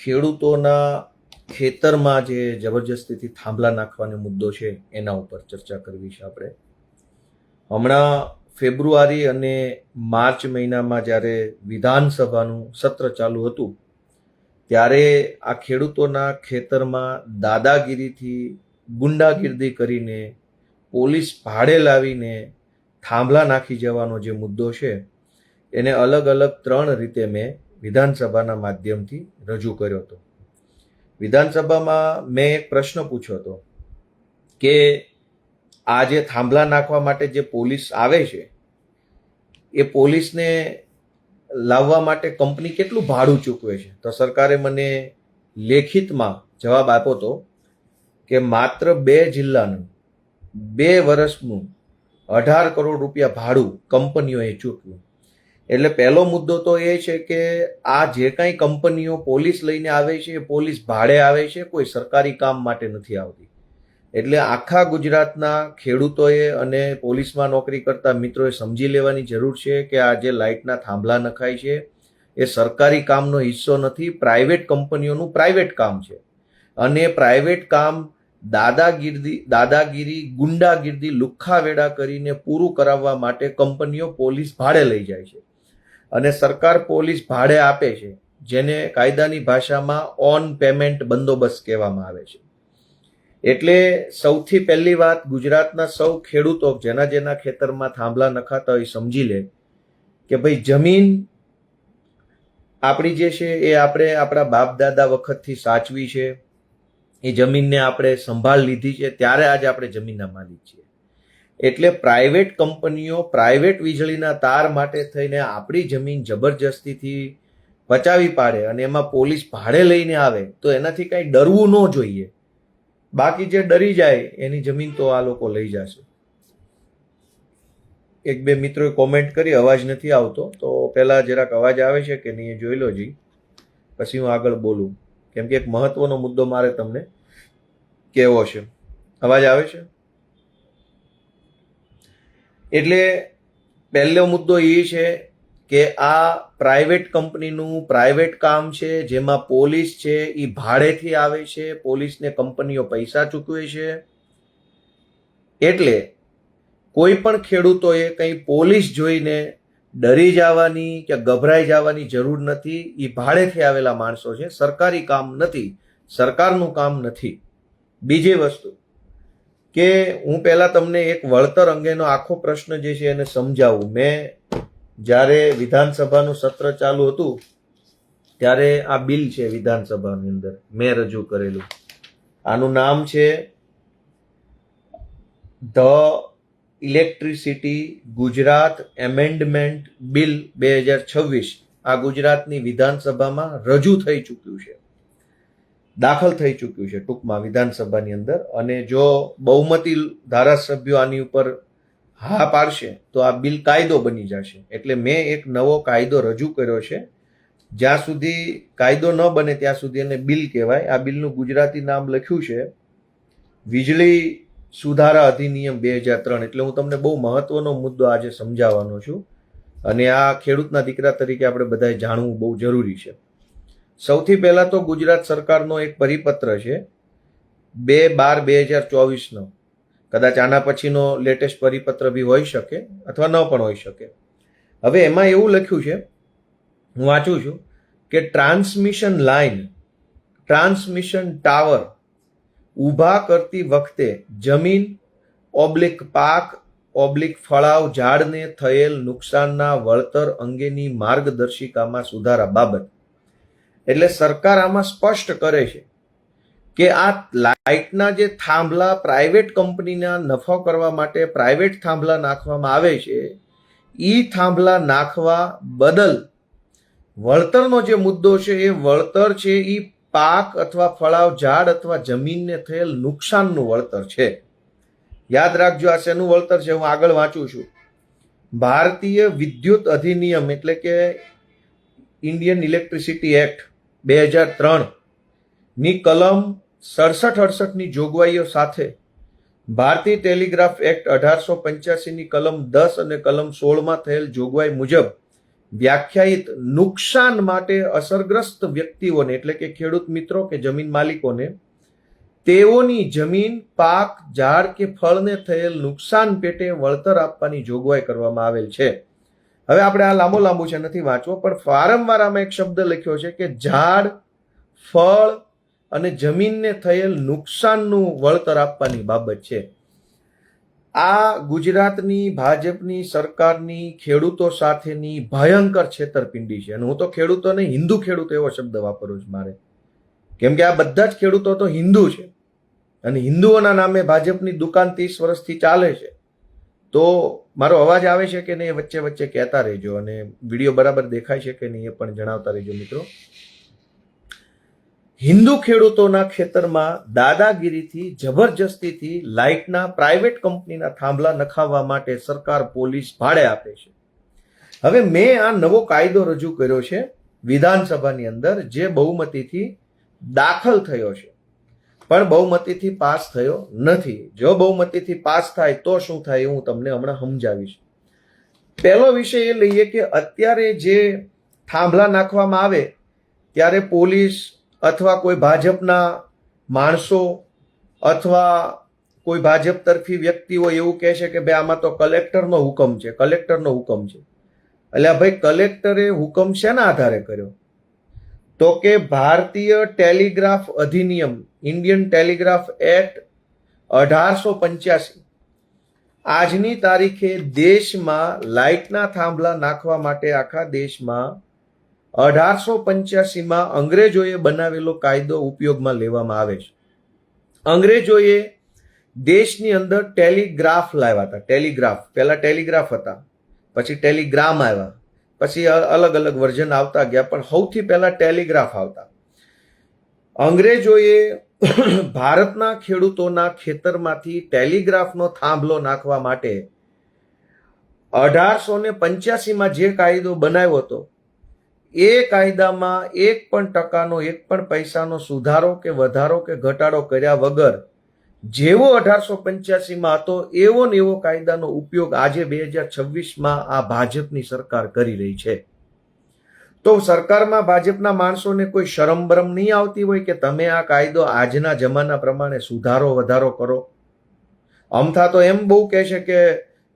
ખેડૂતોના ખેતરમાં જે જબરજસ્તીથી થાંભલા નાખવાનો મુદ્દો છે એના ઉપર ચર્ચા કરવી છે આપણે. હમણાં ફેબ્રુઆરી અને માર્ચ મહિનામાં જ્યારે વિધાનસભાનું સત્ર ચાલુ હતું ત્યારે આ ખેડૂતોના ખેતરમાં દાદાગીરીથી ગુંડાગીર્દી કરીને પોલીસ ભાડે લાવીને થાંભલા નાખી જવાનો જે મુદ્દો છે એને અલગ અલગ 3 રીતે મેં વિધાનસભાના માધ્યમથી રજૂ કર્યો હતો. વિધાનસભામાં મેં એક પ્રશ્ન પૂછ્યો હતો કે આ જે થાંભલા નાખવા માટે જે પોલીસ આવે છે એ પોલીસને લાવવા માટે કંપની કેટલું ભાડું ચૂકવે છે? તો સરકારે મને લેખિતમાં જવાબ આપ્યો હતો કે માત્ર 2 જિલ્લાનું 2 વર્ષનું 18 કરોડ રૂપિયા ભાડું કંપનીઓએ ચૂકવ્યું. એટલે પહેલો મુદ્દો તો એ છે કે આ જે કાંઈ કંપનીઓ પોલીસ લઈને આવે છે એ પોલીસ ભાડે આવે છે, કોઈ સરકારી કામ માટે નથી આવતી. એટલે આખા ગુજરાતના ખેડૂતોએ અને પોલીસમાં નોકરી કરતા મિત્રોએ સમજી લેવાની જરૂર છે કે આ જે લાઇટના થાંભલા નખાય છે એ સરકારી કામનો હિસ્સો નથી, પ્રાઇવેટ કંપનીઓનું પ્રાઇવેટ કામ છે. અને પ્રાઇવેટ કામ દાદાગીરી ગુંડાગીર્દી લુખ્ખાવેડા કરીને પૂરું કરાવવા માટે કંપનીઓ પોલીસ ભાડે લઈ જાય છે અને સરકાર પોલીસ ભાડે આપે છે, જેને કાયદાની ભાષામાં ઓન પેમેન્ટ બંદોબસ્ત કહેવામાં આવે છે. એટલે સૌથી પહેલી વાત ગુજરાતના સૌ ખેડૂતો જેના ખેતરમાં થાંભલા નખાતા હોય સમજી લે કે ભાઈ જમીન આપણી જે છે એ આપણે આપણા બાપ દાદા વખતથી સાચવી છે, એ જમીનને આપણે સંભાળ લીધી છે, ત્યારે આજે આપણે જમીનના માલિક છીએ. એટલે પ્રાઇવેટ કંપનીઓ પ્રાઇવેટ વીજળીના તાર માટે થઈને આપણી જમીન જબરજસ્તીથી બચાવી પાડે અને એમાં પોલીસ ભાડે લઈને આવે તો એનાથી કાંઈ ડરવું ન જોઈએ. બાકી જે ડરી જાય એની જમીન તો આ લોકો લઈ જશે. 1-2 મિત્રોએ કોમેન્ટ કરી અવાજ નથી આવતો, તો પહેલા જરાક અવાજ આવે છે કે નહીં એ જોઈ લો જી, પછી હું આગળ બોલું, કેમ કે એક મહત્વનો મુદ્દો મારે તમને કહેવો છે. અવાજ આવે છે? એટલે પહેલો મુદ્દો એ છે કે આ પ્રાઇવેટ કંપનીનું પ્રાઇવેટ કામ છે, જેમાં પોલીસ છે એ ભાડેથી આવે છે, પોલીસને કંપનીઓ પૈસા ચૂકવે છે. એટલે કોઈ પણ ખેડૂતોએ કંઈ પોલીસ જોઈને ડરી જવાની કે ગભરાઈ જવાની જરૂર નથી. એ ભાડેથી આવેલા માણસો છે, સરકારી કામ નથી, સરકારનું કામ નથી. બીજી વસ્તુ કે હું પહેલા તમને એક વળતર અંગેનો આખો પ્રશ્ન જે છે એને સમજાવું. મેં જ્યારે વિધાનસભાનું સત્ર ચાલુ હતું ત્યારે આ બિલ છે વિધાનસભાની અંદર મેં રજૂ કરેલું. આનું નામ છે the electricity Gujarat amendment bill 2026. આ ગુજરાતની વિધાનસભામાં રજૂ થઈ ચૂક્યું છે, દાખલ થઈ ચૂક્યું છે ટૂંકમાં વિધાનસભાની અંદર. અને જો બહુમતી ધારાસભ્યો આની ઉપર હા પાડશે તો આ બિલ કાયદો બની જશે. એટલે મેં એક નવો કાયદો રજૂ કર્યો છે. જ્યાં સુધી કાયદો ન બને ત્યાં સુધી એને બિલ કહેવાય. આ બિલનું ગુજરાતી નામ લખ્યું છે વીજળી સુધારા અધિનિયમ 2003. એટલે હું તમને બહુ મહત્વનો મુદ્દો આજે સમજાવવાનો છું અને આ ખેડૂતના દીકરા તરીકે આપણે બધાએ જાણવું બહુ જરૂરી છે. સૌથી પહેલા તો ગુજરાત સરકારનો એક પરિપત્ર છે 2/12/2024 નો. કદાચ આના પછીનો લેટેસ્ટ પરિપત્ર બી હોઈ શકે અથવા ન પણ હોઈ શકે. હવે એમાં એવું લખ્યું છે, હું વાંચું છું કે ટ્રાન્સમિશન લાઇન, ટ્રાન્સમિશન ટાવર ઊભા કરતી વખતે જમીન પાક ફળાવ ઝાડને થયેલ નુકસાનના વળતર અંગેની માર્ગદર્શિકામાં સુધારા બાબત. એટલે સરકાર આમાં સ્પષ્ટ કરે છે કે આ લાઇટના જે થાંભલા પ્રાઇવેટ કંપનીના નફો કરવા માટે પ્રાઇવેટ થાંભલા નાખવામાં આવે છે, એ થાંભલા નાખવા બદલ વળતરનો જે મુદ્દો છે એ વળતર છે એ પાક અથવા ફળાવ ઝાડ અથવા જમીનને થયેલ નુકસાનનું વળતર છે. યાદ રાખજો આ શેનું વળતર છે, હું આગળ વાંચું છું. ભારતીય વિદ્યુત અધિનિયમ એટલે કે ઇન્ડિયન ઇલેક્ટ્રિસિટી એક્ટ 2003 ની કલમ 67-68 ની જોગવાઈઓ સાથે ભારતીય ટેલિગ્રાફ એક્ટ 1885 ની કલમ 10 અને કલમ 16 માં થયેલ જોગવાઈ મુજબ વ્યાખ્યાયિત નુકસાન માટે અસરગ્રસ્ત વ્યક્તિઓને એટલે કે ખેડૂત મિત્રો કે જમીન માલિકોને તેઓની જમીન, પાક, ઝાડ કે ફળને થયેલ નુકસાન પેટે વળતર આપવાની જોગવાઈ કરવામાં આવેલ છે. હવે આપણે આ લાંબુ છે, નથી વાંચવો, પણ વારંવાર આમાં એક શબ્દ લખ્યો છે કે ઝાડ, ફળ અને જમીનને થયેલ નુકસાનનું વળતર આપવાની બાબત છે. આ ગુજરાતની ભાજપની સરકારની ખેડૂતો સાથેની ભયંકર છેતરપિંડી છે. અને હું તો ખેડૂતોને હિન્દુ ખેડૂત એવો શબ્દ વાપરું છું મારે, કેમ કે આ બધા જ ખેડૂતો તો હિન્દુ છે અને હિન્દુઓના નામે ભાજપની દુકાન 30 વર્ષથી ચાલે છે. તો મારો અવાજ આવે છે કે નહીં વચ્ચે વચ્ચે કહેતા રહેજો, અને વિડીયો બરાબર દેખાય છે કે નહીં એ પણ જણાવતા રહેજો મિત્રો. હિન્દુ ખેડૂતોના ખેતરમાં દાદાગીરીથી, જબરજસ્તીથી લાઇટના પ્રાઇવેટ કંપનીના થાંભલા નખાવવા માટે સરકાર પોલીસ ભાડે આપે છે. હવે મેં આ નવો કાયદો રજૂ કર્યો છે વિધાનસભાની અંદર, જે બહુમતીથી દાખલ થયો છે, પણ બહુમતીથી પાસ થયો નથી. જો બહુમતીથી પાસ થાય તો શું થાય એ હું તમને હમણાં સમજાવીશ. પહેલો વિષય એ લઈએ કે અત્યારે જે થાંભલા નાખવામાં આવે ત્યારે પોલીસ અથવા કોઈ ભાજપના માણસો અથવા કોઈ ભાજપ તરફી વ્યક્તિઓ એવું કહે છે કે ભાઈ આમાં તો કલેક્ટરનો હુકમ છે, કલેક્ટરનો હુકમ છે. એટલે ભાઈ કલેક્ટરે હુકમ શેના આધારે કર્યો? તો કે ભારતીય ટેલિગ્રાફ અધિનિયમ, ઇન્ડિયન ટેલિગ્રાફ એક્ટ 1885, આજની તારીખે દેશમાં લાઇટના થાંભલા નાખવા માટે આખા દેશમાં 1885માં અંગ્રેજોએ બનાવેલો કાયદો ઉપયોગમાં લેવામાં આવે છે. અંગ્રેજોએ દેશની અંદર ટેલિગ્રાફ લાવ્યા હતા. ટેલિગ્રાફ, પહેલા ટેલિગ્રાફ હતા, પછી ટેલિગ્રામ આવ્યા, પછી અલગ અલગ વર્ઝન આવતા ગયા, પણ સૌથી પહેલા ટેલિગ્રાફ આવતા. અંગ્રેજોએ ભારતના ખેડૂતોના ખેતરમાંથી ટેલિગ્રાફનો થાંભલો નાખવા માટે 1885માં જે કાયદો બનાવ્યો હતો એ કાયદામાં 1% 1 પૈસાનો સુધારો કે વધારો કે ઘટાડો કર્યા વગર જેવો 1885માં હતો એવો ને એવો કાયદાનો ઉપયોગ આજે 2026માં આ ભાજપની સરકાર કરી રહી છે. તો સરકારમાં ભાજપના માણસોને કોઈ શરમ બરમ નહીં આવતી હોય કે તમે આ કાયદો આજના જમાના પ્રમાણે સુધારો વધારો કરો? અમથા તો એમ બહુ કહે છે કે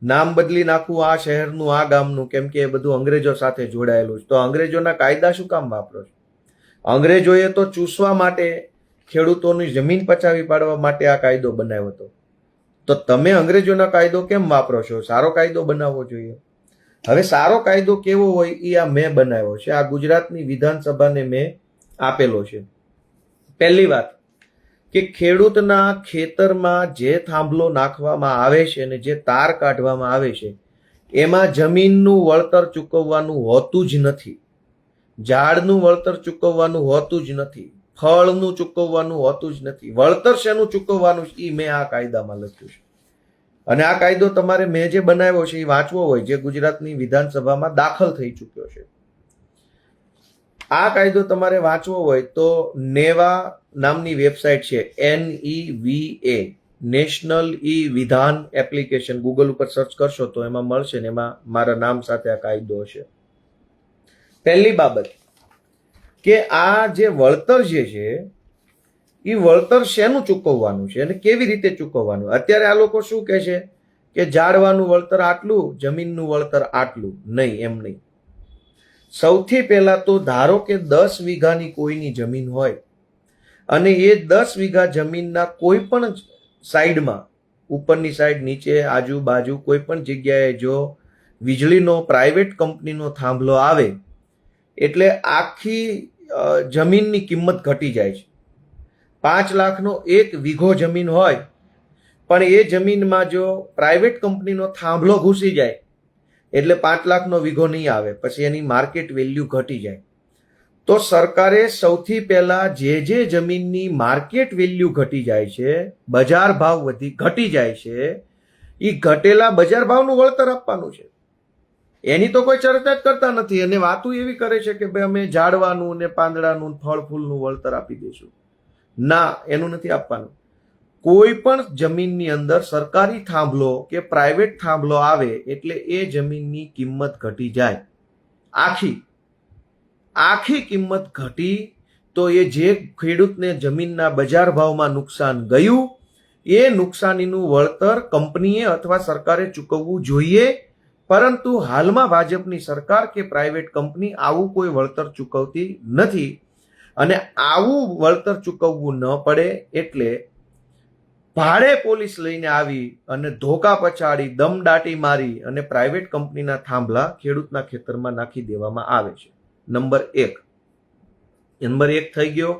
નામ બદલી નાખવું આ શહેરનું, આ ગામનું, કેમ કે એ બધું અંગ્રેજો સાથે જોડાયેલું છે. તો અંગ્રેજોના કાયદા શું કામ વાપરો છો? અંગ્રેજોએ તો ચૂસવા માટે, ખેડૂતોની જમીન પચાવી પાડવા માટે આ કાયદો બનાવ્યો હતો. તો તમે અંગ્રેજોના કાયદો કેમ વાપરો છો? સારો કાયદો બનાવવો જોઈએ. હવે સારો કાયદો કેવો હોય એ આ મેં બનાવ્યો છે, આ ગુજરાતની વિધાનસભાને મેં આપેલો છે. પહેલી વાત કે ખેડૂતના ખેતરમાં જે થાંભલો નાખવામાં આવે છે અને જે તાર કાઢવામાં આવે છે એમાં જમીનનું વળતર ચૂકવવાનું હોતું જ નથી, ઝાડનું વળતર ચૂકવવાનું હોતું જ નથી, ફળનું ચૂકવવાનું હોતું જ નથી. વળતર શેનું ચૂકવવાનું છે એ મેં આ કાયદામાં લખ્યું છે. અને આ કાયદો તમારે મેં જે બનાવ્યો છે એ વાંચવો હોય, જે ગુજરાતની વિધાનસભામાં દાખલ થઈ ચૂક્યો છે. આ કાયદો તમારે વાંચવો હોય તો નેવા નામની વેબસાઇટ છે, NEVA, નેશનલ ઈ વિધાન એપ્લિકેશન, ગૂગલ ઉપર સર્ચ કરશો તો એમાં મળશે ને એમાં મારા નામ સાથે આ કાયદો હશે. પહેલી બાબત કે આ જે વળતર જે છે એ વળતર શેનું ચૂકવવાનું છે અને કેવી રીતે ચૂકવવાનું? અત્યારે આ લોકો શું કહે છે કે ઝાડવાનું વળતર આટલું, જમીનનું વળતર આટલું. નહીં, એમ નહીં. સૌથી પહેલા તો ધારો કે 10 વીઘાની કોઈની જમીન હોય અને એ 10 વીઘા જમીનના કોઈ પણ સાઈડમાં, ઉપરની સાઈડ, નીચે, આજુબાજુ કોઈ પણ જગ્યાએ જો વીજળીનો પ્રાઇવેટ કંપનીનો થાંભલો આવે એટલે આખી જમીનની કિંમત ઘટી જાય છે. 5 લાખનો 1 વીઘો જમીન હોય પણ એ જમીનમાં જો પ્રાઇવેટ કંપનીનો થાંભલો ઘૂસી જાય એટલે 5 લાખનો વીઘો નહીં આવે, પછી એની માર્કેટ વેલ્યુ ઘટી જાય. તો સરકારે સૌથી પહેલા જે જમીનની માર્કેટ વેલ્યુ ઘટી જાય છે, બજાર ભાવ ઘટી જાય છે, એ ઘટેલા બજાર ભાવનું વળતર આપવાનું છે. એની તો કોઈ ચર્ચા જ કરતા નથી અને વાતું એવી કરે છે કે ભાઈ અમે ઝાડવાનું ને પાંદડાનું, ફળ ફૂલનું વળતર આપી દઈશું. ના, એનું નથી આપવાનું. કોઈ પણ જમીનની અંદર સરકારી થાંભલો કે પ્રાઇવેટ થાંભલો આવે એટલે એ જમીનની કિંમત ઘટી જાય. આખી કિંમત ઘટી તો એ જે ખેડૂતને જમીનના બજાર ભાવમાં નુકસાન ગયું એ નુકસાનીનું વળતર કંપનીએ અથવા સરકારે ચૂકવવું જોઈએ, પરંતુ હાલમાં ભાજપની સરકાર કે પ્રાઇવેટ કંપની આવું કોઈ વળતર ચૂકવતી નથી. અને આવું વળતર ચૂકવવું ન પડે એટલે ભાડે પોલીસ લઈને આવી અને ધોકા પછાડી દમદાટી મારી અને પ્રાઇવેટ કંપનીના થાંભલા ખેડૂતના ખેતરમાં નાખી દેવામાં આવે છે. નંબર એક થઈ ગયો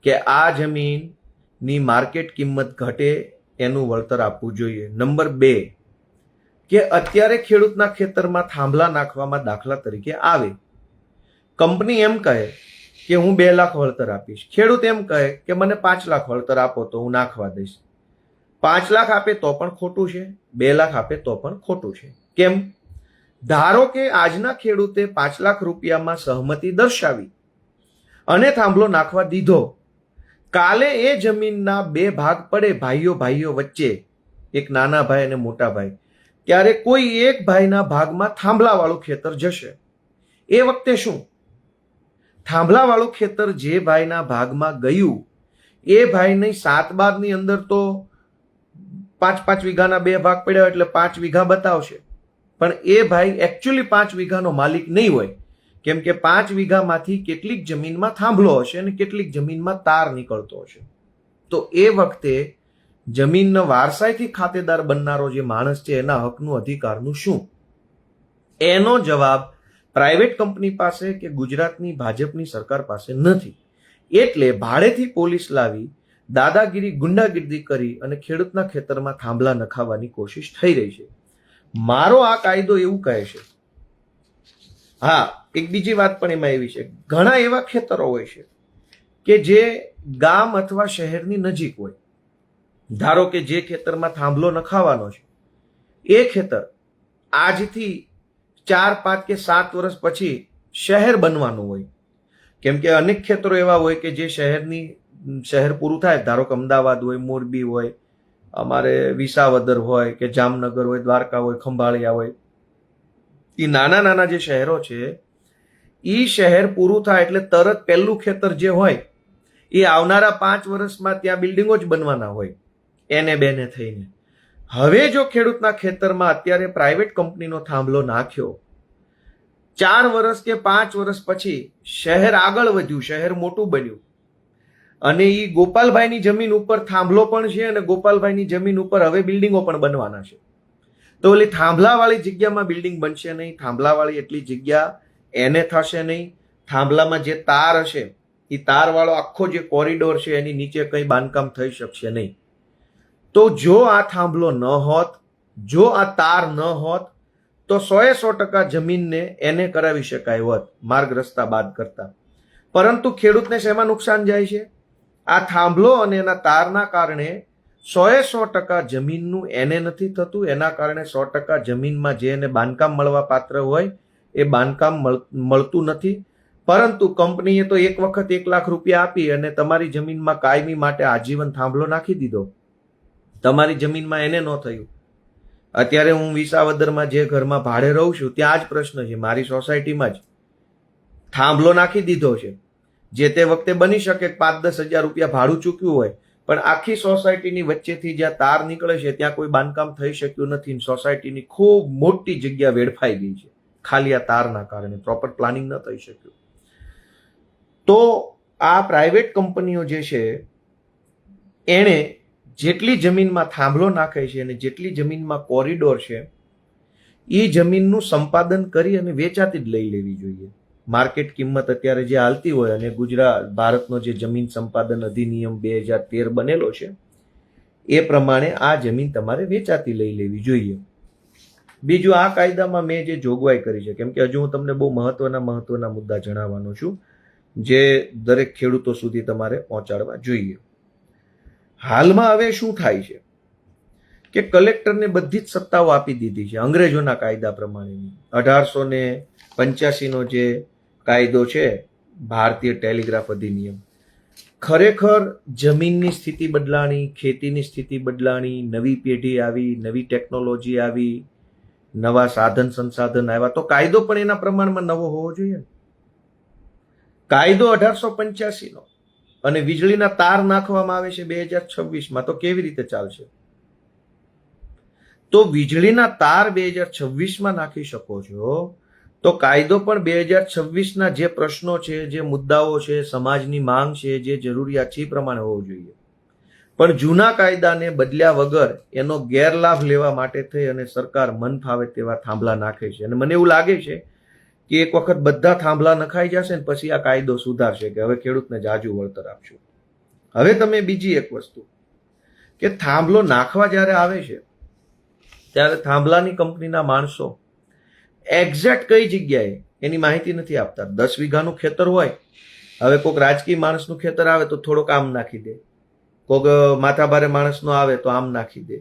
કે આ જમીનની માર્કેટ કિંમત ઘટે એનું વળતર આપવું જોઈએ. નંબર 2 કે અત્યારે ખેડૂતના ખેતરમાં થાંભલા નાખવામાં દાખલા તરીકે આવે, કંપની એમ કહે કે હું 2 લાખ વળતર આપીશ, ખેડૂત એમ કહે કે મને 5 લાખ વળતર આપો તો હું નાખવા દઈશ. 5 લાખ આપે તો પણ ખોટું છે, 2 લાખ આપે તો પણ ખોટું છે. કેમ? ધારો કે આજના ખેડૂતે 5 લાખ રૂપિયામાં સહમતિ દર્શાવી અને થાંભલો નાખવા દીધો, કાલે એ જમીનના 2 ભાગ પડે ભાઈઓ વચ્ચે, એક નાના ભાઈ અને મોટા ભાઈ, ત્યારે કોઈ એક ભાઈના ભાગમાં થાંભલાવાળું ખેતર જશે. એ વખતે શું? થાંભલાવાળું ખેતર જે ભાઈના ભાગમાં ગયું એ ભાઈની 7/12ની અંદર તો 5 વીઘાના 2 ભાગ પડ્યા એટલે 5 વીઘા બતાવશે, પણ એ ભાઈ એકચ્યુઅલી 5 વીઘાનો માલિક નહીં હોય, કેમ કે 5 વીઘામાંથી કેટલીક જમીનમાં થાંભલો હશે અને કેટલીક જમીનમાં તાર નીકળતો હશે. તો એ વખતે જમીનનો વારસાઈથી ખાતેદાર બનનારો જે માણસ છે એના હકનું અધિકારનું શું? એનો જવાબ પ્રાઇવેટ કંપની પાસે કે ગુજરાતની ભાજપની સરકાર પાસે નથી. એટલે ભાડેથી પોલીસ લાવી દાદાગીરી ગુંડાગીરી કરી અને ખેડૂતના ખેતરમાં થાંભલા નખાવવાની કોશિશ થઈ રહી છે. મારો આ કાયદો એવું કહે છે. હા, એક બીજી વાત પણ એમાં એવી છે, ઘણા એવા ખેતરો હોય છે કે જે ગામ અથવા શહેરની નજીક હોય. ધારો કે જે ખેતરમાં થાંભલો નખાવાનો છે એ ખેતર આજથી 4, 5 કે 7 વર્ષ પછી શહેર બનવાનું હોય, કેમ કે અનેક ખેતરો એવા હોય કે જે શહેર પૂરું થાય, ધારો કે અમદાવાદ હોય, મોરબી હોય, અમારે વિસાવદર હોય કે જામનગર હોય, દ્વારકા હોય, ખંભાળિયા હોય, એ નાના જે શહેરો છે એ શહેર પૂરું થાય એટલે તરત પહેલું ખેતર જે હોય એ આવનારા 5 વર્ષમાં ત્યાં બિલ્ડિંગો જ બનવાના હોય એને બેને થઈને. હવે જો ખેડૂતના ખેતરમાં અત્યારે પ્રાઇવેટ કંપનીનો થાંભલો નાખ્યો, 4 વર્ષ કે 5 વર્ષ પછી શહેર આગળ વધ્યું, શહેર મોટું બન્યું અને એ ગોપાલભાઈની જમીન ઉપર થાંભલો પણ છે અને ગોપાલભાઈની જમીન ઉપર હવે બિલ્ડિંગો પણ બનવાના છે, તો ઓલી થાંભલાવાળી જગ્યામાં બિલ્ડિંગ બનશે નહીં, થાંભલાવાળી એટલી જગ્યા એને થશે નહીં. થાંભલામાં જે તાર હશે એ તારવાળો આખો જે કોરિડોર છે એની નીચે કંઈ બાંધકામ થઈ શકશે નહીં. તો જો આ થાંભલો ન હોત, જો આ તાર ન હોત તો 100% જમીનને એને કરાવી શકાય હોત માર્ગ રસ્તા બાદ કરતા. પરંતુ ખેડૂતને શેમાં નુકસાન જાય છે? આ થાંભલો અને એના તારના કારણે 100% જમીનનું એને નથી થતું, એના કારણે 100% જમીનમાં જે એને બાંધકામ મળવા પાત્ર હોય એ બાંધકામ મળતું નથી. પરંતુ કંપનીએ તો એક વખત 1 લાખ રૂપિયા આપી અને તમારી જમીનમાં કાયમી માટે આજીવન થાંભલો નાખી દીધો, તમારી જમીનમાં એને ન થયું. અત્યારે હું વિસાવદરમાં જે ઘરમાં ભાડે રહું છું ત્યાં જ પ્રશ્ન છે, મારી સોસાયટીમાં જ થાંભલો નાખી દીધો છે. જે તે વખતે બની શકે 5-10 હજાર રૂપિયા ભાડું ચૂક્યું હોય, પણ આખી સોસાયટીની વચ્ચેથી જ્યાં તાર નીકળે છે ત્યાં કોઈ બાંધકામ થઈ શક્યું નથી. સોસાયટીની ખૂબ મોટી જગ્યા વેડફાઈ ગઈ છે ખાલી આ તારના કારણે, પ્રોપર પ્લાનિંગ ન થઈ શક્યું. તો આ પ્રાઇવેટ કંપનીઓ જે છે એણે જેટલી જમીનમાં થાંભલો નાખે છે અને જેટલી જમીનમાં કોરિડોર છે એ જમીનનું સંપાદન કરી અને વેચાતી જ લઈ લેવી જોઈએ. માર્કેટ કિંમત અત્યારે જે હાલતી હોય અને ભારતનો જે જમીન સંપાદન અધિનિયમ 2013 બનેલો છે એ પ્રમાણે આ જમીન તમારે વેચાતી લઈ લેવી જોઈએ. બીજું, આ કાયદામાં મેં જે જોગવાઈ કરી છે, કેમ કે હજુ હું તમને બહુ મહત્વના મુદ્દા જણાવવાનો છું જે દરેક ખેડૂતો સુધી તમારે પહોંચાડવા જોઈએ. હાલમાં હવે શું થાય છે કે કલેક્ટરને બધી જ સત્તાઓ આપી દીધી છે અંગ્રેજોના કાયદા પ્રમાણેની. 1885નો જે કાયદો છે ભારતીય ટેલિગ્રાફ અધિનિયમ, ખરેખર જમીનની સ્થિતિ બદલાણી, ખેતીની સ્થિતિ બદલાણી, નવી પેઢી આવી, નવી ટેકનોલોજી આવી, નવા સાધન સંસાધન આવ્યા તો કાયદો પણ એના પ્રમાણમાં નવો હોવો જોઈએ. કાયદો 1885 નો અને વીજળીના તાર નાખવામાં આવે છે 2026માં, તો કેવી રીતે ચાલશે? તો વીજળીના તાર 2026માં નાખી શકો છો, તો કાયદો પણ 2026ના જે પ્રશ્નો છે, જે મુદ્દાઓ છે, સમાજની માંગ છે, જે જરૂરિયાત છે એ પ્રમાણે હોવો જોઈએ. પણ જૂના કાયદાને બદલ્યા વગર એનો ગેરલાભ લેવા માટે થઈ અને સરકાર મન ફાવે તેવા થાંભલા નાખે છે. અને મને એવું લાગે છે કે એક વખત બધા થાંભલા નખાઈ જશે ને પછી આ કાયદો સુધારશે કે હવે ખેડૂતને જાજુ વળતર આપશું. હવે તમે બીજી એક વસ્તુ કે થાંભલો નાખવા જ્યારે આવે છે ત્યારે થાંભલાની કંપનીના માણસો એક્ઝેક્ટ કઈ જગ્યાએ એની માહિતી નથી આપતા. 10 વીઘાનું ખેતર હોય, હવે કોઈક રાજકીય માણસનું ખેતર આવે તો થોડોક આમ નાખી દે, કોઈક માથાભારે માણસનો આવે તો આમ નાખી દે.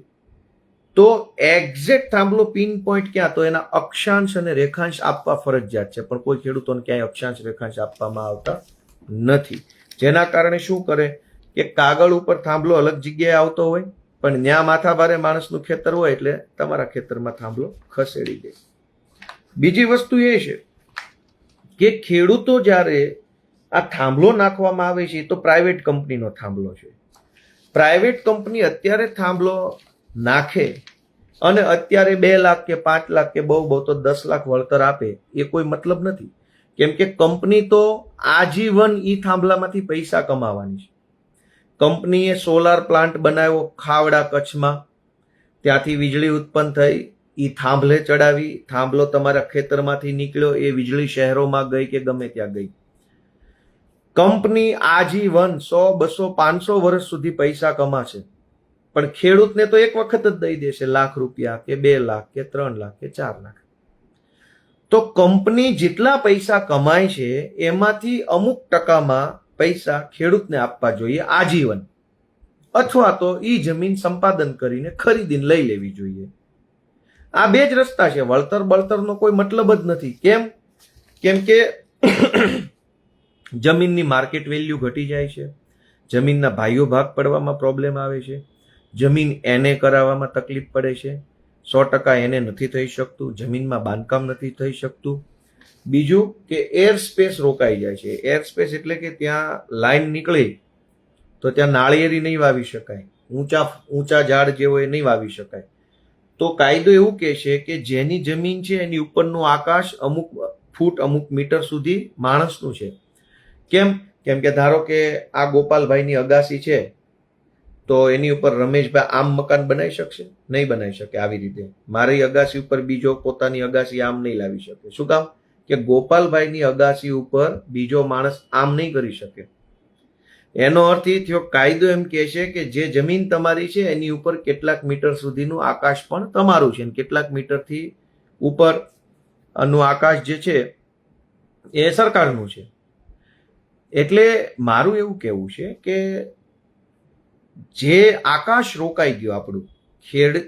તો એક્ઝેક્ટ થાંભલો પિન પોઈન્ટ ક્યાં, તો એના અક્ષાંશ અને રેખાંશ આપવા ફરજિયાત છે, પણ કોઈ ખેડૂતોને ક્યાંય અક્ષાંશ રેખાંશ આપવામાં આવતા નથી. જેના કારણે શું કરે કે કાગળ ઉપર થાંભલો અલગ જગ્યાએ આવતો હોય, પણ ન્યા માથાભારે માણસનું ખેતર હોય એટલે તમારા ખેતરમાં થાંભલો ખસેડી દે. બીજી વસ્તુ એ છે કે ખેડૂતો જ્યારે આ થાંભલો નાખવામાં આવે છે તો પ્રાઇવેટ કંપનીનો થાંભલો છે. પ્રાઇવેટ કંપની અત્યારે થાંભલો નાખે અને અત્યારે 2 લાખ કે 5 લાખ કે બહુ તો 10 લાખ વળતર આપે એ કોઈ મતલબ નથી. કેમ કે કંપની તો આજીવન ઈ થાંભલામાંથી પૈસા કમાવાની છે. કંપનીએ સોલાર પ્લાન્ટ બનાવ્યો ખાવડા કચ્છમાં, ત્યાંથી વીજળી ઉત્પન્ન થઈ, ઈ થાંભલે ચડાવી, થાંભલો તમારા ખેતરમાંથી નીકળ્યો, એ વીજળી શહેરોમાં ગઈ કે ગમે ત્યાં ગઈ. કંપની આજીવન 100, 200, 500 વર્ષ સુધી પૈસા કમાશે, પણ ખેડૂતને તો એક વખત જ દઈ દેશે, લાખ રૂપિયા કે 2 લાખ કે 3 લાખ કે 4 લાખ. તો કંપની જેટલા પૈસા કમાય છે એમાંથી અમુક ટકામાં પૈસા ખેડૂતને આપવા જોઈએ આજીવન, અથવા તો ઈ જમીન સંપાદન કરીને ખરીદીને લઈ લેવી જોઈએ. આ 2 જ રસ્તા છે. વળતર બળતરનો કોઈ મતલબ જ નથી. કેમ કે જમીનની માર્કેટ વેલ્યુ ઘટી જાય છે, જમીનના ભાઈઓ ભાગ પડવામાં પ્રોબ્લેમ આવે છે, જમીન એને કરાવવામાં તકલીફ પડે છે, 100% એને નથી થઈ શકતું, જમીનમાં બાંધકામ નથી થઈ શકતું. બીજું કે એર સ્પેસ રોકાઈ જાય છે. એર સ્પેસ એટલે કે ત્યાં લાઈન નીકળી તો ત્યાં નાળિયેરી નહીં વાવી શકાય, ઊંચા ઝાડ જે હોય એ નહીં વાવી શકાય. તો કાયદો એવું કહે છે કે જેની જમીન છે એની ઉપરનું આકાશ અમુક ફૂટ અમુક મીટર સુધી માણસનું છે. કેમ કે ધારો કે આ ગોપાલભાઈની અગાસી છે તો એની ઉપર રમેશભાઈ આમ મકાન બનાવી શકશે? નહીં બનાવી શકે. આવી રીતે મારી અગાસી ઉપર બીજો પોતાની અગાસી આમ નહીં લાવી શકે. શું કામ? કે ગોપાલભાઈની અગાસી ઉપર બીજો માણસ આમ નહીં કરી શકે. એનો અર્થ એ થયો કાયદો એમ કહે છે કે જે જમીન તમારી છે એની ઉપર કેટલાક મીટર સુધીનું આકાશ પણ તમારું છે, કેટલાક મીટરથી ઉપરનું આકાશ જે છે એ સરકારનું છે. એટલે મારું એવું કહેવું છે કે જે આકાશ રોકાઈ ગયો આપણું,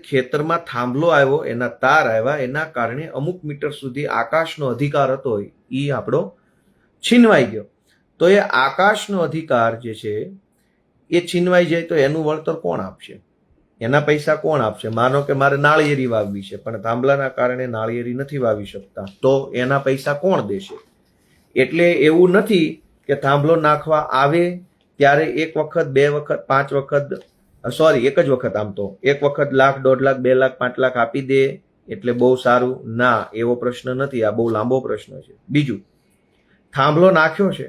ખેતરમાં થાંભલો આવ્યો, એના તાર આવ્યા, એના કારણે અમુક મીટર સુધી આકાશનો અધિકાર હતો એ આપણો છીનવાઈ ગયો. તો એ આકાશનો અધિકાર જે છે એ છીનવાઈ જાય તો એનું વળતર કોણ આપશે? એના પૈસા કોણ આપશે? માનો કે મારે નાળિયેરી વાવવી છે પણ થાંભલાના કારણે નાળિયેરી નથી વાવી શકતા, તો એના પૈસા કોણ દેશે? એટલે એવું નથી કે થાંભલો નાખવા આવે ત્યારે 1 વખત 2 વખત 5 વખત, સોરી 1 જ વખત, આમ તો 1 વખત લાખ, 1.5 લાખ, 2 લાખ, 5 લાખ આપી દે એટલે બહુ સારું. ના, એવો પ્રશ્ન નથી. આ બહુ લાંબો પ્રશ્ન છે. બીજું, થાંભલો નાખ્યો છે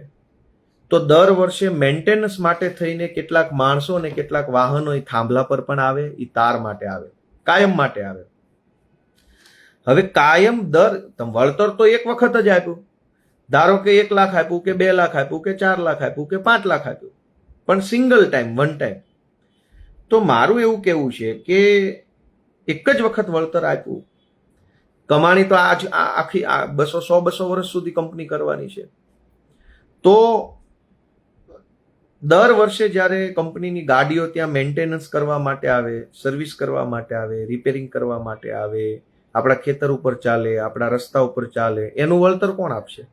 તો દર વર્ષે મેન્ટેનન્સ માટે થઈને કેટલાક માણસો અને કેટલાક વાહનો એ થાંભલા પર પણ આવે, એ તાર માટે આવે, કાયમ માટે આવે. હવે કાયમ વળતર તો 1 વખત જ આપ્યું. ધારો કે 1 લાખ આપ્યું કે 2 લાખ આપ્યું કે 4 લાખ આપ્યું કે 5 લાખ આપ્યું, પણ સિંગલ ટાઈમ, વન ટાઈમ. તો મારું એવું કહેવું છે કે એક જ વખત વળતર આપ્યું, કમાણી તો આખી 100-200 વર્ષ સુધી કંપની કરવાની છે. તો દર વર્ષે જ્યારે કંપનીની ગાડીઓ ત્યાં મેન્ટેનન્સ કરવા માટે આવે, સર્વિસ કરવા માટે આવે, રિપેરિંગ કરવા માટે આવે, આપણા ખેતર ઉપર ચાલે, આપણા રસ્તા ઉપર ચાલે, એનું વળતર કોણ આપશે?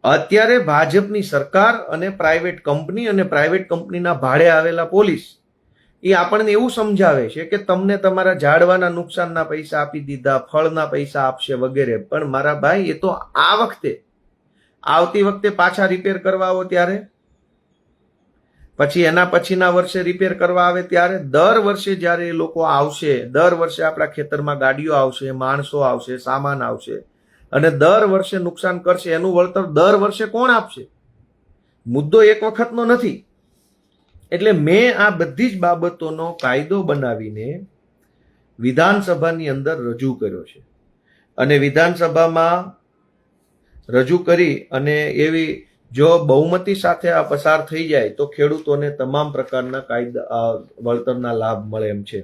અત્યારે ભાજપની સરકાર અને પ્રાઇવેટ કંપની અને પ્રાઇવેટ કંપનીના ભાડે આવેલા પોલીસ એ આપણને એવું સમજાવે છે કે તમને તમારા ઝાડવાના નુકસાનના પૈસા આપી દીધા, ફળના પૈસા આપશે વગેરે. પણ મારા ભાઈ, એ તો આ વખતે, આવતી વખતે પાછા રિપેર કરવા આવો ત્યારે, પછી એના પછીના વર્ષે રિપેર કરવા આવે ત્યારે, દર વર્ષે જ્યારે એ લોકો આવશે, દર વર્ષે આપણા ખેતરમાં ગાડીઓ આવશે, માણસો આવશે, સામાન આવશે અને દર વર્ષે નુકસાન કરશે, એનું વળતર દર વર્ષે કોણ આપશે? મુદ્દો એક વખતનો નથી. એટલે મેં આ બધી જ બાબતોનો કાયદો બનાવીને વિધાનસભાની અંદર રજૂ કર્યો છે અને વિધાનસભામાં રજૂ કરી અને એવી જો બહુમતી સાથે આ પસાર થઈ જાય તો ખેડૂતોને તમામ પ્રકારના કાયદા વળતરના લાભ મળે એમ છે.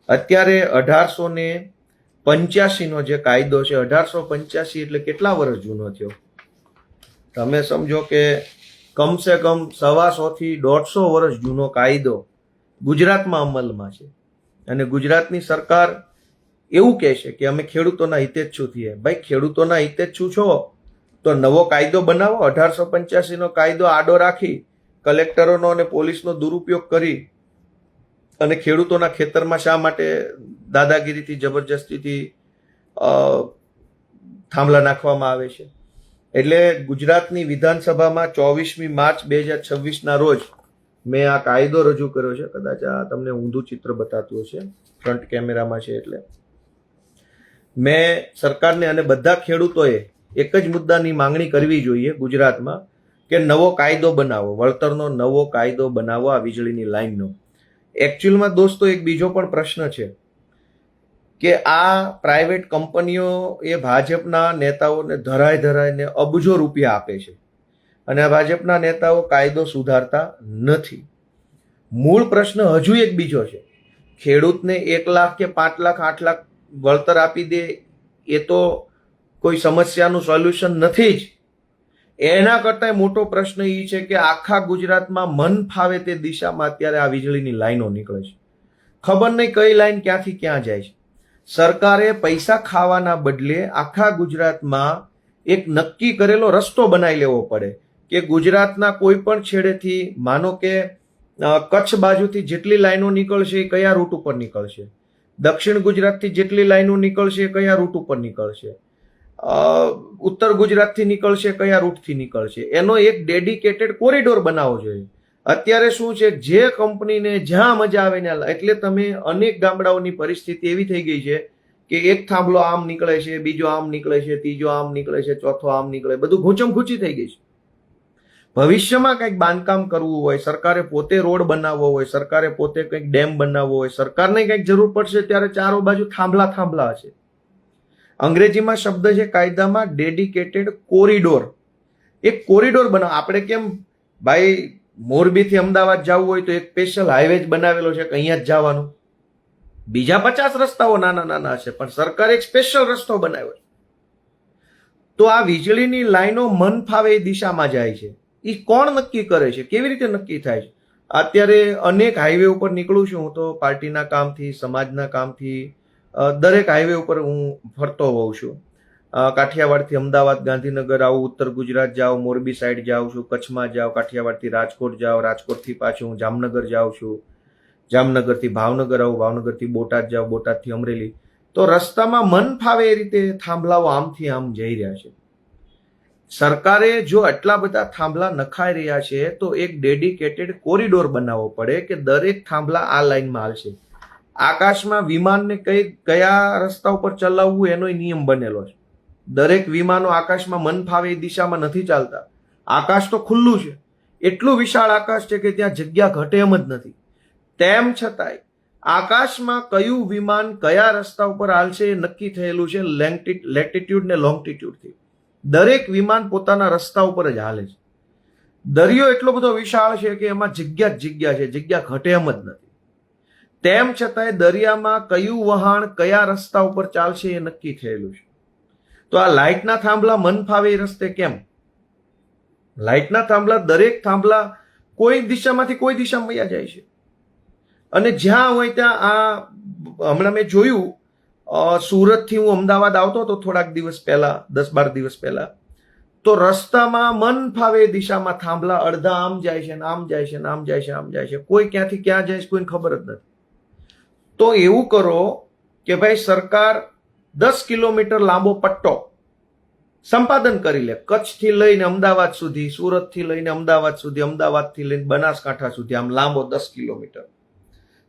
અત્યારે 1885 નો જે કાયદો છે, 1885 એટલે કેટલા વર્ષ જૂનો થયો? તમે સમજો કે કમસે કમ 125 થી 150 વર્ષ જૂનો કાયદો ગુજરાતમાં અમલમાં છે અને ગુજરાતની સરકાર એવું કહે છે કે અમે ખેડૂતોના હિતેચ્છુ છીએ. ભાઈ, ખેડૂતોના હિતેચ્છુ છો તો નવો કાયદો બનાવો. 1885 નો કાયદો આડો રાખી કલેક્ટરોનો અને પોલીસનો દુરુપયોગ કરી અને ખેડૂતોના ખેતરમાં શા માટે દાદાગીરીથી, જબરજસ્તીથી થાંભલા નાખવામાં આવે છે? એટલે ગુજરાતની વિધાનસભામાં 24મી માર્ચ 2026ના રોજ મેં આ કાયદો રજૂ કર્યો છે. કદાચ આ તમને ઊંધું ચિત્ર બતાતું હશે, ફ્રન્ટ કેમેરામાં છે. એટલે મેં સરકારને અને બધા ખેડૂતોએ એક જ મુદ્દાની માંગણી કરવી જોઈએ ગુજરાતમાં કે નવો કાયદો બનાવો, વળતરનો નવો કાયદો બનાવો આ વીજળીની લાઈનનો. એકચ્યુઅલમાં દોસ્તો એક બીજો પણ પ્રશ્ન છે કે આ પ્રાઇવેટ કંપનીઓ એ ભાજપના નેતાઓને ધરાઈને અબજો રૂપિયા આપે છે અને આ ભાજપના નેતાઓ કાયદો સુધારતા નથી. મૂળ પ્રશ્ન હજુ એક બીજો છે. ખેડૂતને 1 લાખ કે 5 લાખ 8 લાખ વળતર આપી દે એ તો કોઈ સમસ્યાનું સોલ્યુશન નથી જ. એના કરતા મોટો પ્રશ્ન એ છે કે આખા ગુજરાતમાં મન ફાવે તે દિશામાં અત્યારે આ વીજળીની લાઈનો નીકળે છે. ખબર નહીં કઈ લાઈન ક્યાંથી ક્યાં જાય છે. સરકારે પૈસા ખાવાના બદલે આખા ગુજરાતમાં એક નક્કી કરેલો રસ્તો બનાવી લેવો પડે કે ગુજરાતના કોઈ પણ છેડેથી, માનો કે કચ્છ બાજુથી જેટલી લાઈનો નીકળશે એ કયા રૂટ ઉપર નીકળશે, દક્ષિણ ગુજરાતથી જેટલી લાઈનો નીકળશે એ કયા રૂટ ઉપર નીકળશે, ઉત્તર ગુજરાતથી નીકળશે કયા રૂટથી નીકળશે, એનો એક ડેડિકેટેડ કોરિડોર બનાવવો જોઈએ. અત્યારે શું છે, જે કંપનીને જ્યાં મજા આવે ને, એટલે તમે અનેક ગામડાઓની પરિસ્થિતિ એવી થઈ ગઈ છે કે એક થાંભલો આમ નીકળે છે, બીજો આમ નીકળે છે, ત્રીજો આમ નીકળે છે, ચોથો આમ નીકળે, બધું ઘૂંચમઘૂંચી થઈ ગઈ છે. ભવિષ્યમાં કંઈક બાંધકામ કરવું હોય, સરકારે પોતે રોડ બનાવવો હોય, સરકારે પોતે કંઈક ડેમ બનાવવો હોય, સરકારને કંઈક જરૂર પડશે ત્યારે ચારો બાજુ થાંભલા હશે. અંગ્રેજીમાં શબ્દ છે કાયદામાં ડેડિકેટેડ કોરિડોર. એક કોરિડોર બનાવો. આપણે કેમ ભાઈ મોરબીથી અમદાવાદ જવું હોય તો એક સ્પેશિયલ હાઈવે જ બનાવેલો છે કે અહીંયા જ જવાનું? બીજા 50 રસ્તાઓ નાના હશે, પણ સરકારે એક સ્પેશિયલ રસ્તો બનાવ્યો છે. તો આ વીજળીની લાઈનો મન ફાવે એ દિશામાં જાય છે. એ કોણ નક્કી કરે છે? કેવી રીતે નક્કી થાય છે? અત્યારે અનેક હાઈવે ઉપર નીકળું છું હું તો પાર્ટીના કામથી, સમાજના કામથી. દરેક હાઈવે ઉપર હું ફરતો હોઉં છું. કાઠિયાવાડથી અમદાવાદ, ગાંધીનગર આવું, ઉત્તર ગુજરાત જાઉં, મોરબી સાઈડ જાઉં છું, કચ્છમાં જાઉં, કાઠિયાવાડથી રાજકોટ જાઉં, રાજકોટથી પાછું હું જામનગર જાઉં છું, જામનગરથી ભાવનગર આવું, ભાવનગરથી બોટાદ જાઉં, બોટાદથી અમરેલી. તો રસ્તામાં મન ફાવે એ રીતે થાંભલાઓ આમથી આમ જઈ રહ્યા છે. સરકારે જો આટલા બધા થાંભલા નખાઈ રહ્યા છે તો એક ડેડિકેટેડ કોરિડોર બનાવવો પડે કે દરેક થાંભલા આ લાઈનમાં હાલશે. આકાશમાં વિમાનને કયા રસ્તા ઉપર ચલાવવું એનો નિયમ બનેલો છે. દરેક વિમાનો આકાશમાં મન ફાવે એ દિશામાં નથી ચાલતા. આકાશ તો ખુલ્લું છે, એટલું વિશાળ આકાશ છે કે ત્યાં જગ્યા ઘટે એમ જ નથી. તેમ છતાંય આકાશમાં કયું વિમાન કયા રસ્તા ઉપર હાલશે એ નક્કી થયેલું છે લેટિટ્યુડ ને લોંગટિટ્યુડથી. દરેક વિમાન પોતાના રસ્તા ઉપર જ હાલે છે. દરિયો એટલો બધો વિશાળ છે કે એમાં જગ્યા છે, જગ્યા ઘટે એમ જ નથી. તેમ છતાંય દરિયામાં કયું વહાણ કયા રસ્તા ઉપર ચાલશે એ નક્કી થયેલું છે. તો આ લાઇટના થાંભલા મન ફાવે એ રસ્તે કેમ? લાઇટના થાંભલા, દરેક થાંભલા કોઈ દિશામાંથી કોઈ દિશામાં વયા જાય છે અને જ્યાં હોય ત્યાં આ હમણાં મેં જોયું સુરતથી હું અમદાવાદ આવતો હતો થોડાક દિવસ પહેલા, 10-12 દિવસ પહેલા, તો રસ્તામાં મન ફાવે દિશામાં થાંભલા અડધા આમ જાય છે ને આમ જાય છે ને આમ જાય છે આમ જાય છે, કોઈ ક્યાંથી ક્યાં જાય છે કોઈને ખબર જ નથી. તો એવું કરો કે ભાઈ સરકાર 10 કિલોમીટર લાંબો પટ્ટો સંપાદન કરી લે, કચ્છથી લઈને અમદાવાદ સુધી, સુરતથી લઈને અમદાવાદ સુધી, અમદાવાદથી લઈને બનાસકાંઠા સુધી, આમ લાંબો 10 કિલોમીટર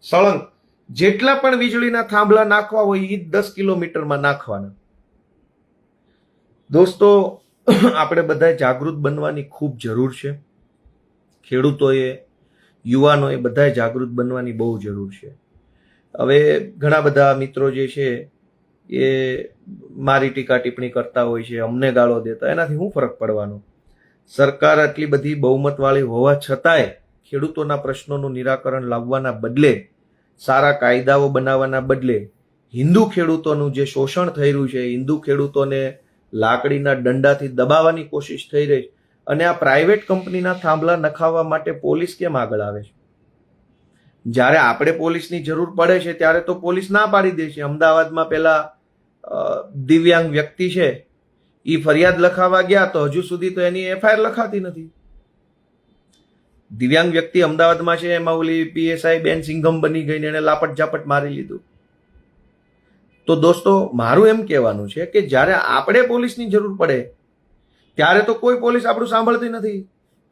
સળંગ જેટલા પણ વીજળીના થાંભલા નાખવા હોય એ 10 કિલોમીટરમાં નાખવાના. દોસ્તો, આપણે બધા જાગૃત બનવાની ખૂબ જરૂર છે. ખેડૂતોએ, યુવાનોએ બધા જાગૃત બનવાની બહુ જરૂર છે. હવે ઘણા બધા મિત્રો જે છે એ મારી ટીકા ટિપ્પણી કરતા હોય છે, અમને ગાળો દેતા, એનાથી શું ફરક પડવાનો? સરકાર આટલી બધી બહુમતવાળી હોવા છતાંય ખેડૂતોના પ્રશ્નોનું નિરાકરણ લાવવાના બદલે, સારા કાયદાઓ બનાવવાના બદલે હિન્દુ ખેડૂતોનું જે શોષણ થઈ રહ્યું છે, હિન્દુ ખેડૂતોને લાકડીના દંડાથી દબાવવાની કોશિશ થઈ રહી છે, અને આ પ્રાઇવેટ કંપનીના થાંભલા નખાવવા માટે પોલીસ કેમ આગળ આવે છે? જ્યારે આપણે પોલીસની જરૂર પડે છે ત્યારે તો પોલીસ ના પાડી દે છે. અમદાવાદમાં પેલા દિવ્યાંગ વ્યક્તિ છે, એ ફરિયાદ લખાવવા ગયા તો હજુ સુધી તો એની એફઆઈઆર લખાતી નથી. દિવ્યાંગ વ્યક્તિ અમદાવાદમાં છે, એમાં ઓલી પીએસઆઈ બેન સિંઘમ બની ગઈ ને એને લાપટ ઝાપટ મારી લીધું. તો દોસ્તો, મારું એમ કહેવાનું છે કે જ્યારે આપણે પોલીસની જરૂર પડે ત્યારે તો કોઈ પોલીસ આપણું સાંભળતી નથી.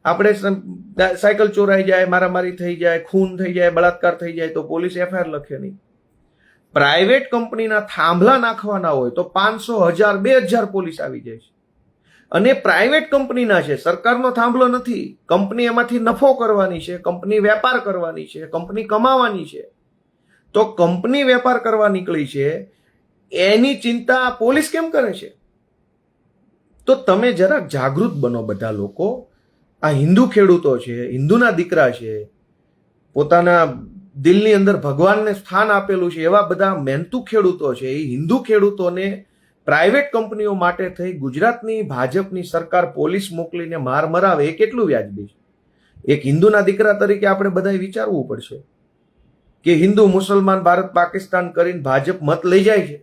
આપણે સાયકલ ચોરાઈ જાય, મારામારી થઈ જાય, ખૂન થઈ જાય, બળાત્કાર થઈ જાય તો પોલીસ એફઆઈઆર લખે નહીં. પ્રાઇવેટ કંપનીના થાંભલા નાખવાના હોય તો 500, 1000, 2000 પોલીસ આવી જાય છે. અને પ્રાઇવેટ કંપનીના છે, સરકારનો થાંભલો નથી. કંપની એમાંથી નફો કરવાની છે, કંપની વેપાર કરવાની છે, કંપની કમાવાની છે. તો કંપની વેપાર કરવા નીકળી છે, એની ચિંતા પોલીસ કેમ કરે છે? તો તમે જરાક જાગૃત બનો બધા લોકો. આ હિન્દુ ખેડૂતો છે, હિન્દુના દીકરા છે, પોતાના દિલની અંદર ભગવાનને સ્થાન આપેલું છે, એવા બધા મહેનતુ ખેડૂતો છે. એ હિન્દુ ખેડૂતોને પ્રાઇવેટ કંપનીઓ માટે થઈ ગુજરાતની ભાજપની સરકાર પોલીસ મોકલીને માર મરાવે, એ કેટલું વ્યાજબી છે? એક હિન્દુના દીકરા તરીકે આપણે બધાએ વિચારવું પડશે કે હિન્દુ, મુસલમાન, ભારત, પાકિસ્તાન કરીને ભાજપ મત લઈ જાય છે,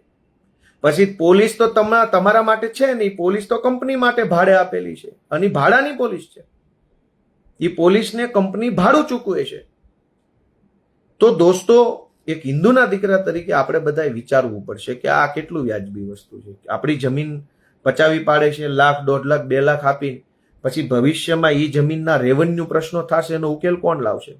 પછી પોલીસ તો તમારા માટે છે નહીં. પોલીસ તો કંપની માટે ભાડે આપેલી છે, અને ભાડાની પોલીસ છે. એ પોલીસને કંપની ભાડું ચૂકવે છે. તો દોસ્તો, એક હિન્દુના દીકરા તરીકે આપણે બધાએ વિચારવું પડશે કે આ કેટલું વ્યાજબી વસ્તુ છે. આપણી જમીન પચાવી પાડે છે, 1 લાખ, 1.5 લાખ, 2 લાખ આપીને, પછી ભવિષ્યમાં એ જમીનના રેવન્યુ પ્રશ્નો થશે, એનો ઉકેલ કોણ લાવશે?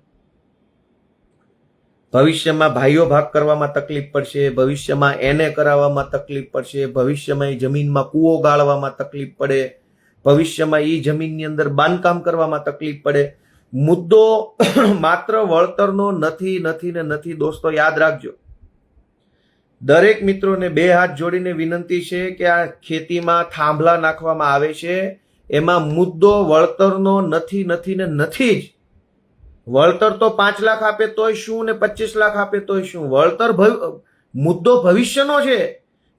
ભવિષ્યમાં ભાઈઓ ભાગ કરવામાં તકલીફ પડશે, ભવિષ્યમાં એને કરાવવામાં તકલીફ પડશે, ભવિષ્યમાં એ જમીનમાં કૂવો ગાળવામાં તકલીફ પડે, ભવિષ્યમાં એ જમીનની અંદર બાંધકામ કરવામાં તકલીફ પડે. મુદ્દો માત્ર વળતરનો નથી. દોસ્તો, યાદ રાખજો. દરેક મિત્રોને 2 હાથ જોડીને વિનંતી છે કે આ ખેતીમાં થાંભલા નાખવામાં આવે છે, એમાં મુદ્દો વળતરનો નથી જ. વળતર તો 5 લાખ આપે તોય શું ને 25 લાખ આપે તોય શું? વળતર મુદ્દો ભવિષ્યનો છે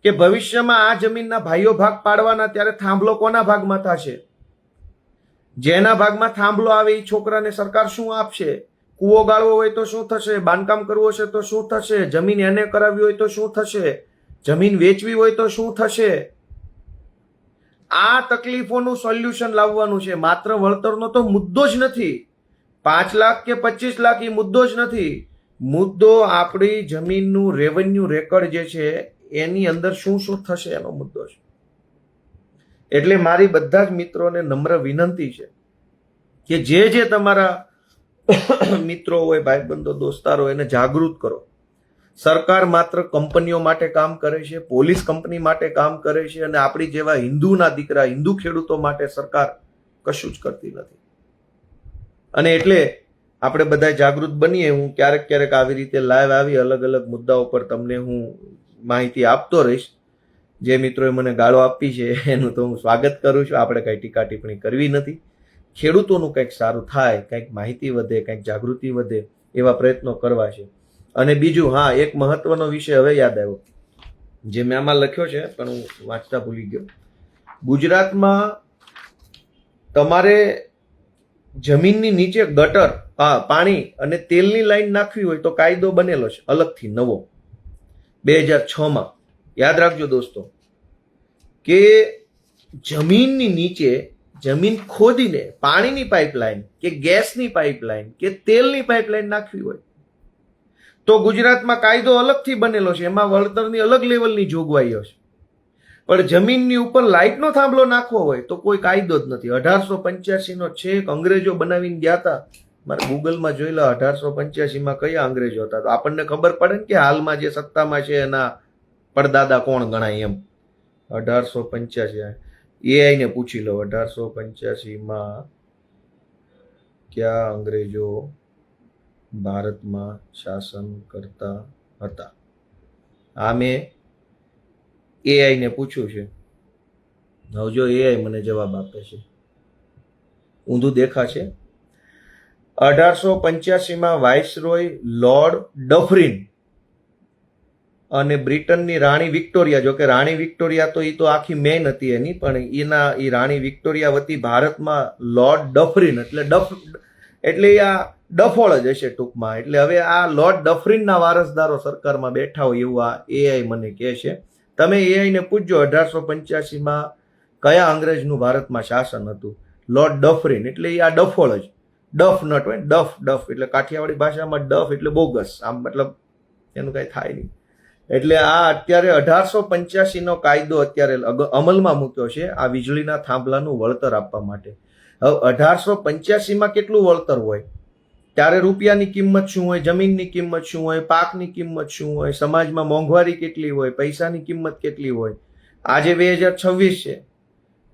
કે ભવિષ્યમાં આ જમીનના ભાઈઓ ભાગ પાડવાના, ત્યારે થાંભલો કોના ભાગમાં થશે? જેના ભાગમાં થાંભલો આવે એ છોકરાને સરકાર શું આપશે? કૂવો ગાળવો હોય તો શું થશે? બાંધકામ કરવું હશે તો શું થશે? જમીન એને કરાવવી હોય તો શું થશે? જમીન વેચવી હોય તો શું થશે? આ તકલીફોનું સોલ્યુશન લાવવાનું છે. માત્ર વળતરનો તો મુદ્દો જ નથી. 5 લાખ કે 25 લાખ એ મુદ્દો જ નથી. મુદ્દો આપણી જમીનનું રેવન્યુ રેકર્ડ જે છે એની અંદર શું થશે એનો મુદ્દો છે. એટલે મારી બધા જ મિત્રોને નમ્ર વિનંતી છે કે જે તમારા મિત્રો હોય, ભાઈબંધો, દોસ્તારો, એને જાગૃત કરો. સરકાર માત્ર કંપનીઓ માટે કામ કરે છે, પોલીસ કંપની માટે કામ કરે છે, અને આપણી જેવા હિન્દુના દીકરા, હિન્દુ ખેડૂતો માટે સરકાર કશું જ કરતી નથી. અને એટલે આપણે બધા જાગૃત બનીએ. હું ક્યારેક આવી રીતે લાઈવ આવી અલગ અલગ મુદ્દાઓ પર તમને હું માહિતી આપતો રહીશ. જે મિત્રોએ મને ગાળો આપી છે એનું તો હું સ્વાગત કરું છું. આપણે કઈ ટીકા ટિપ્પણી કરવી નથી. ખેડૂતોનું કંઈક સારું થાય, કંઈક માહિતી વધે, કંઈક જાગૃતિ વધે, એવા પ્રયત્નો કરવા છે. અને બીજું, હા, એક મહત્વનો વિષય હવે યાદ આવ્યો, જે મેં આમાં લખ્યો છે પણ હું વાંચતા ભૂલી ગયો. ગુજરાતમાં તમારે જમીનની નીચે ગટર, પાણી અને તેલની લાઈન નાખવી હોય તો કાયદો બનેલો છે અલગથી, નવો, 2006માં. યાદ રાખજો દોસ્તો કે જમીનની નીચે જમીન ખોદીને પાણીની પાઇપલાઇન કે ગેસની પાઇપલાઇન કે તેલની પાઇપલાઇન નાખવી હોય તો ગુજરાતમાં કાયદો અલગથી બનેલો છે, એમાં વળતરની અલગ લેવલની જોગવાઈઓ છે. પણ જમીનની ઉપર લાઇટનો થાંભલો નાખવો હોય તો કોઈ કાયદો જ નથી. 1885 છે, અંગ્રેજો બનાવીને ગયા હતા. મારે ગૂગલમાં જોઈ લો 1885માં કયા અંગ્રેજો હતા, તો આપણને ખબર પડે ને કે હાલમાં જે સત્તામાં છે એના પડદાદા કોણ ગણાય એમ. 1885 એઆઈ ને પૂછી લો 1885માં ક્યાં અંગ્રેજો ભારતમાં શાસન કરતા હતા. આ મેં એઆઈ ને પૂછ્યું છે. હવે જો એઆઈ મને જવાબ આપે છે, ઊંધું દેખાશે. 1885માં વાઇસરોય લોર્ડ ડફરિન અને બ્રિટનની રાણી વિક્ટોરિયા, જો કે રાણી વિક્ટોરિયા તો એ તો આખી મેન હતી એની, પણ એ રાણી વિક્ટોરિયા વતી ભારતમાં લોર્ડ ડફરિન એટલે આ ડફોળ જ હશે ટૂંકમાં. એટલે હવે આ લોર્ડ ડફરિનના વારસદારો સરકારમાં બેઠા હોય એવું આ એઆઈ મને કહે છે. તમે એઆઈ ને પૂછજો 1885માં કયા અંગ્રેજનું ભારતમાં શાસન હતું. લોર્ડ ડફરિન એટલે આ ડફોળ જ, ડફ નટ હોય, ડફ એટલે કાઠિયાવાડી ભાષામાં ડફ એટલે બોગસ, આમ મતલબ એનું કઈ થાય નહીં. એટલે આ અત્યારે 1885નો કાયદો અત્યારે અમલમાં મૂક્યો છે આ વીજળીના થાંભલાનું વળતર આપવા માટે. હવે 1885માં કેટલું વળતર હોય, ત્યારે રૂપિયાની કિંમત શું હોય, જમીનની કિંમત શું હોય, પાકની કિંમત શું હોય, સમાજમાં મોંઘવારી કેટલી હોય, પૈસાની કિંમત કેટલી હોય. આજે 2026 છે,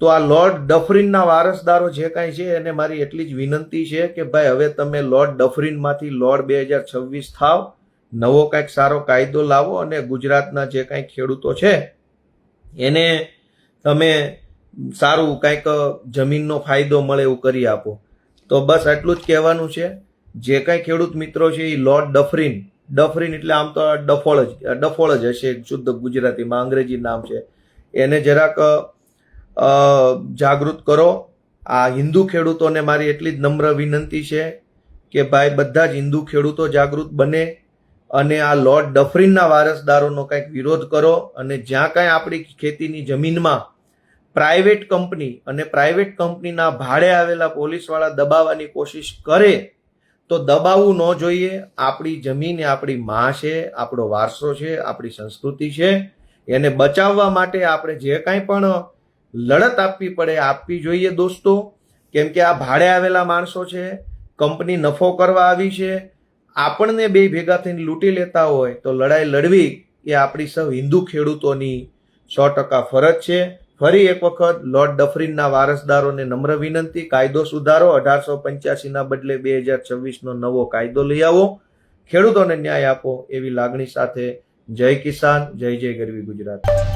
તો આ લોર્ડ ડફરિનના વારસદારો જે કાંઈ છે એને મારી એટલી જ વિનંતી છે કે ભાઈ હવે તમે લોર્ડ ડફરિનમાંથી લોર્ડ 2026 થાવ, નવો કાંઈક સારો કાયદો લાવો અને ગુજરાતના જે કાંઈ ખેડૂતો છે એને તમે સારું કાંઈક જમીનનો ફાયદો મળે એવું કરી આપો. તો બસ આટલું જ કહેવાનું છે. જે કાંઈ ખેડૂત મિત્રો છે એ લોર્ડ ડફરિન એટલે આમ તો ડફોળ જ હશે શુદ્ધ ગુજરાતીમાં, અંગ્રેજી નામ છે, એને જરાક જાગૃત કરો. આ હિન્દુ ખેડૂતોને મારી એટલી જ નમ્ર વિનંતી છે કે ભાઈ બધા જ હિન્દુ ખેડૂતો જાગૃત બને અને આ લોર્ડ ડફરિનના વારસદારોનો કંઈક વિરોધ કરો. અને જ્યાં કાંઈ આપણી ખેતીની જમીનમાં પ્રાઇવેટ કંપની અને પ્રાઇવેટ કંપનીના ભાડે આવેલા પોલીસવાળા દબાવવાની કોશિશ કરે તો દબાવવું ન જોઈએ. આપણી જમીન એ આપણી માં છે, આપણો વારસો છે, આપણી સંસ્કૃતિ છે. એને બચાવવા માટે આપણે જે કાંઈ પણ લડત આપવી પડે આપવી જોઈએ દોસ્તો. કેમ કે આ ભાડે આવેલા માણસો છે, કંપની નફો કરવા આવી છે, આપણને બે ભેગા થઈને લૂંટી લેતા હોય તો લડાઈ લડવી એ આપણી સૌ હિન્દુ ખેડૂતોની 100% ફરજ છે. ફરી એક વખત લોર્ડ ડફરિનના વારસદારોને નમ્ર વિનંતી, કાયદો સુધારો. 1885ના બદલે 2026નો નવો કાયદો લઈ આવો, ખેડૂતોને ન્યાય આપો એવી લાગણી સાથે જય કિસાન, જય જય ગરવી ગુજરાત.